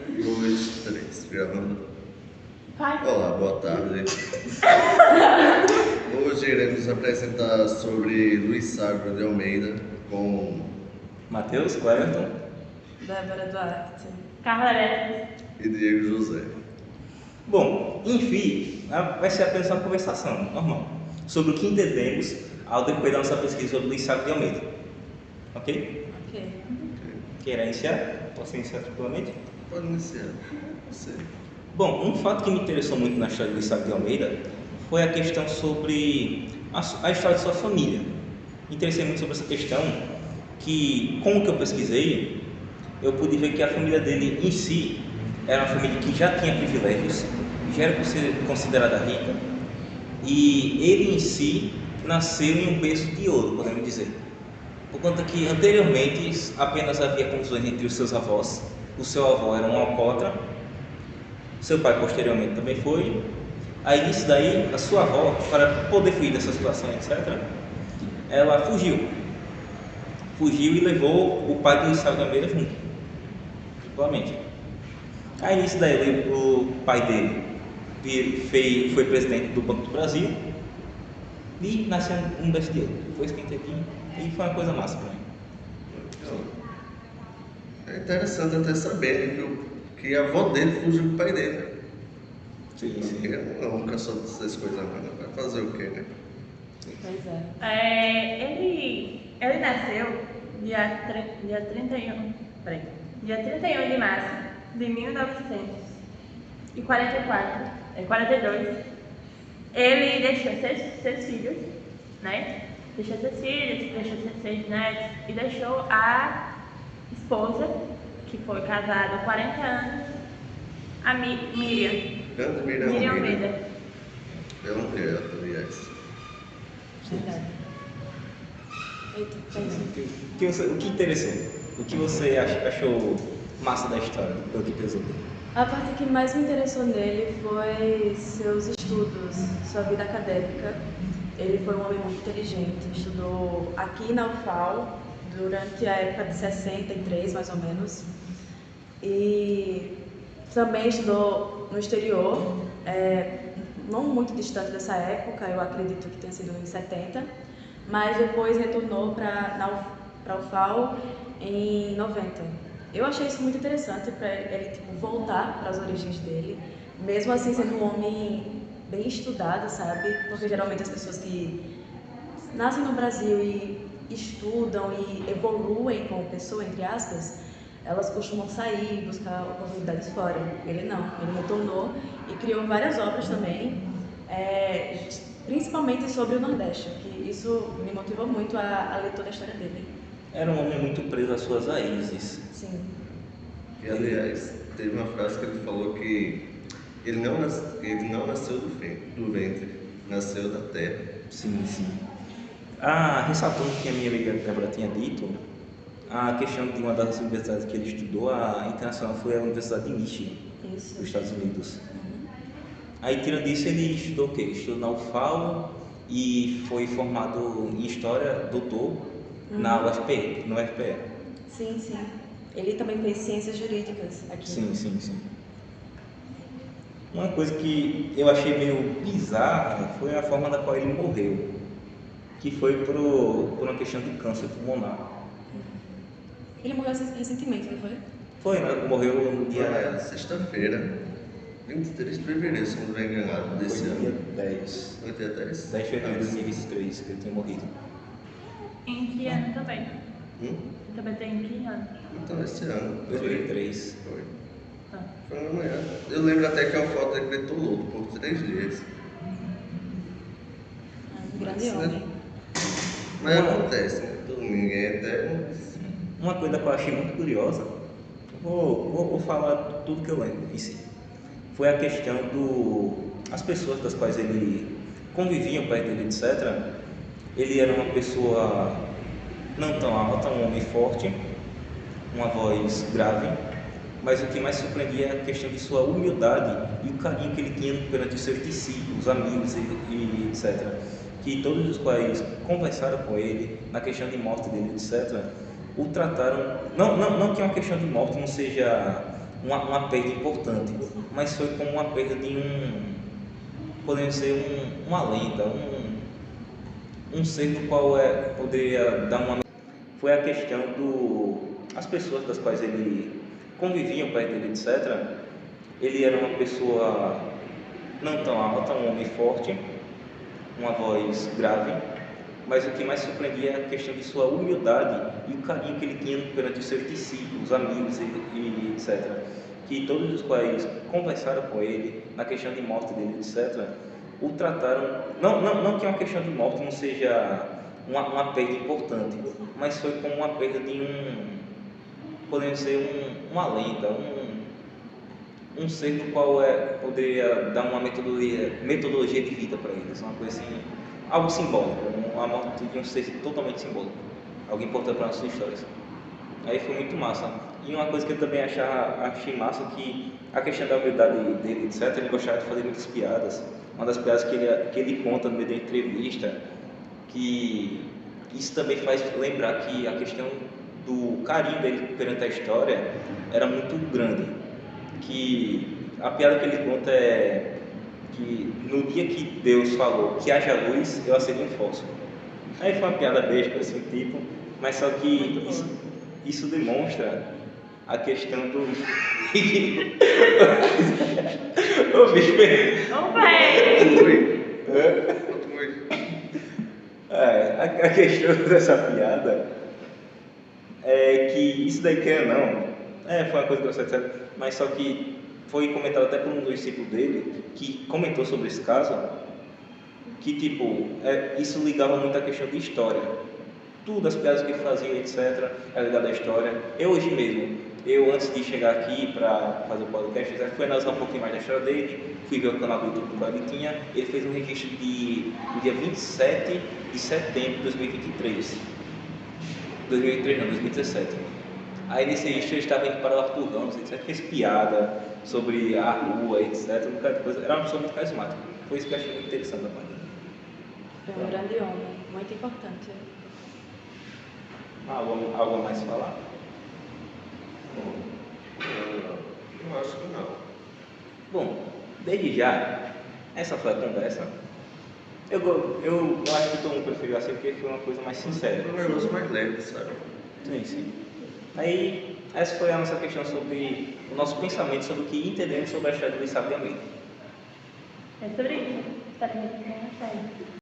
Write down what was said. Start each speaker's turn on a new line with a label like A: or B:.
A: dois, três, gravando.
B: Vai.
A: Olá, boa tarde. Hoje iremos apresentar sobre Luís Sávio de Almeida com
C: Matheus, Cleverton.
D: Débora Duarte.
B: Carla Elétrica.
A: e Diego José.
C: Bom, enfim, vai ser apenas uma conversação normal sobre o que entendemos ao depois da nossa pesquisa sobre Luís Sávio de Almeida. Ok?
D: Ok.
C: Quer iniciar? Posso iniciar tranquilamente?
A: Pode iniciar. Você.
C: Bom, um fato que me interessou muito na história de Luís Sávio de Almeida foi a questão sobre a história de sua família. Me interessei muito sobre essa questão, que, como que eu pesquisei, eu pude ver que a família dele em si era uma família que já tinha privilégios, já era considerada rica, e ele em si nasceu em um berço de ouro, podemos dizer. Por conta que anteriormente apenas havia confusões entre os seus avós. O seu avô era um alcoólatra, seu pai posteriormente também foi. Aí nisso daí, a sua avó, para poder fugir dessa situação, etc., ela fugiu e levou o pai do Luís Sávio de Almeida junto, principalmente. Aí nisso daí, o pai dele foi presidente do Banco do Brasil e nasceu um berço de ouro. Foi isso que eu entendi e foi uma coisa massa para mim.
A: É interessante até saber que a avó dele fugiu do pai dele.
C: Sim,
A: Porque nunca soube dessas coisas, mas vai fazer o quê, né?
D: Pois é.
B: Ele nasceu dia 31 de março de 1942. Ele deixou seis filhos, né? Deixou seis filhos, deixou seis netos e deixou a esposa, que foi casada há 40 anos, a Miriam.
A: Grande
B: Miriam Almeida.
A: É um criado, aliás.
D: Verdade. Eita,
C: O que interessou? O que você achou massa da história, pelo que pesou?
D: A parte que mais me interessou nele foi seus estudos, sua vida acadêmica. Ele foi um homem muito inteligente, estudou aqui na UFAL durante a época de 63, mais ou menos, e também estudou no exterior, não muito distante dessa época, eu acredito que tenha sido em 70, mas depois retornou para a UFAL em 90. Eu achei isso muito interessante para ele voltar para as origens dele, mesmo assim sendo um homem bem estudado, sabe? Porque geralmente as pessoas que nascem no Brasil e estudam e evoluem como pessoa, entre aspas, elas costumam sair, buscar oportunidades fora. Ele não, ele retornou e criou várias obras também, principalmente sobre o Nordeste, que isso me motivou muito a ler toda a história dele.
C: Era um homem muito preso às suas raízes.
D: Sim.
A: E aliás, teve uma frase que ele falou que ele não nasceu do ventre, nasceu da terra.
C: Sim. Ressaltando o que a minha amiga Débora tinha dito, a questão de uma das universidades que ele estudou, a internacional, foi a Universidade de Michigan,
D: Isso.
C: dos Estados Unidos. Aí, tirando disso, ele estudou o quê? Estudou na UFAL e foi formado em História, doutor, na UFPE, no UFPE.
D: Sim. Ele também fez ciências jurídicas aqui.
C: Sim. Uma coisa que eu achei meio bizarra foi a forma da qual ele morreu, que foi por uma questão de câncer pulmonar.
D: Ele morreu recentemente, não foi?
C: Foi, né? Morreu no dia...
A: Sexta-feira, 23 de fevereiro, se não me engano, desse
C: Foi dia
A: ano.
C: 10.
A: Foi dia 10?
C: 10 de fevereiro de 2023 que ele tinha morrido.
B: Em que ano também? Também tem em que ano?
A: Então, esse ano.
C: 2003.
A: Foi.
B: Ah.
A: Foi amanhã. Eu lembro até que a foto ele gritou luto por 3 dias.
D: Um grande
A: Mas, né?
D: homem.
A: Mas acontece, né? Ninguém é eterno.
C: Uma coisa que eu achei muito curiosa, vou falar tudo que eu lembro em si, foi a questão as pessoas das quais ele convivia, perto dele, etc. Ele era uma pessoa não tão alta, um homem forte, uma voz grave, mas o que mais surpreendia é a questão de sua humildade e o carinho que ele tinha perante os seus discípulos, amigos e etc. Que todos os quais conversaram com ele na questão de morte dele, etc., o trataram, não que uma questão de morte não seja uma perda importante, mas foi como uma perda de podemos dizer, uma lenda, um ser do qual poderia dar uma... Foi a questão as pessoas das quais ele conviviam perto dele, etc. Ele era uma pessoa não tão alta, um homem forte, uma voz grave, mas o que mais surpreendia é a questão de sua humildade e o carinho que ele tinha perante os seus discípulos, amigos e etc. Que todos os quais conversaram com ele na questão de morte dele, etc., o trataram, não que uma questão de morte não seja uma perda importante, mas foi como uma perda de podemos dizer, uma lenda, um ser do qual poderia dar uma metodologia de vida para eles, uma coisa assim, algo simbólico, uma morte de um ser totalmente simbólico, algo importante para a nossa história. Aí foi muito massa. E uma coisa que eu também achei massa, que a questão da humildade dele, etc., ele gostava de fazer muitas piadas. Uma das piadas que ele conta no meio da entrevista, que isso também faz lembrar que a questão do carinho dele perante a história era muito grande. Que a piada que ele conta é que no dia que Deus falou que haja luz, eu acendi um fósforo. Aí foi uma piada besta, assim, tipo, mas só que isso demonstra a questão do... Ô, bicho,
B: Não vai!
C: a questão dessa piada é que isso daí, quer ou não, foi uma coisa engraçada, mas só que foi comentado até por um dos discípulos dele, que comentou sobre esse caso, que tipo, isso ligava muito à questão de história. Tudo, as piadas que ele fazia, etc., era ligado à história. Hoje mesmo, antes de chegar aqui para fazer o podcast, fui analisar um pouquinho mais da história dele, fui ver o canal do YouTube que ele tinha. Ele fez um registro do dia 27 de setembro de 2023. 2003 não, 2017. Aí nesse registro ele estava indo para o Arthur Ramos, etc., fez piada sobre a rua, etc., um bocado de coisa. Era uma pessoa muito carismática. Foi isso que eu achei muito interessante da parte dele.
D: Foi um grande homem, muito importante.
C: Algo a mais falar?
A: Eu acho que não.
C: Bom, desde já, essa foi a conversa. Eu acho que todo mundo preferiu assim porque foi uma coisa mais sincera.
A: Foi um negócio mais leve, sabe?
C: Sim. Aí, essa foi a nossa questão sobre o nosso pensamento sobre o que entendemos sobre a história do Luiz Sá de Almeida.
B: É sobre isso. Espero que vocês tenham gostado.